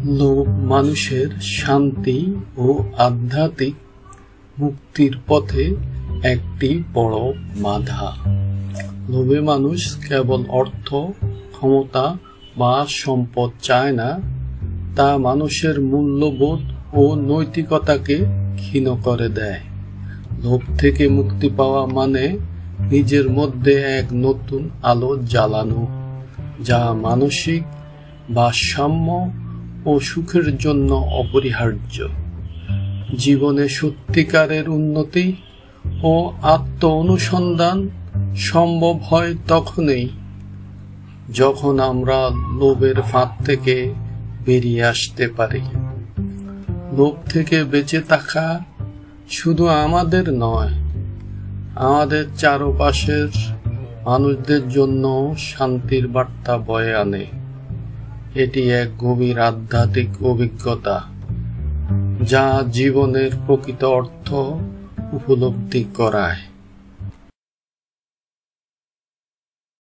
লোভ মানুষের শান্তি ও আধ্যাত্মিক মুক্তির পথে একটি বড় বাধা। লোভে মানুষ কেবল অর্থ, ক্ষমতা বা সম্পদ চায় না, তা মানুষের মূল্যবোধ ও নৈতিকতাকে ক্ষীণ করে দেয়। লোভ থেকে মুক্তি পাওয়া মানে নিজের মধ্যে এক নতুন আলো জ্বালানো, যা মানসিক ভারসাম্য ও সুখের জন্য অপরিহার্য। জীবনে সত্যিকারের উন্নতি ও আত্ম অনুসন্ধান সম্ভব হয় তখনই যখন আমরা লোভের ফাঁদ থেকে বেরিয়ে আসতে পারি। লোভ থেকে বেঁচে থাকা শুধু আমাদের নয়, আমাদের চারপাশের মানুষদের জন্য শান্তির বার্তা বয়ে আনে। এটি এক গভীর আধ্যাত্মিক অভিজ্ঞতা, যা জীবনের প্রকৃত অর্থ উপলব্ধি করায়।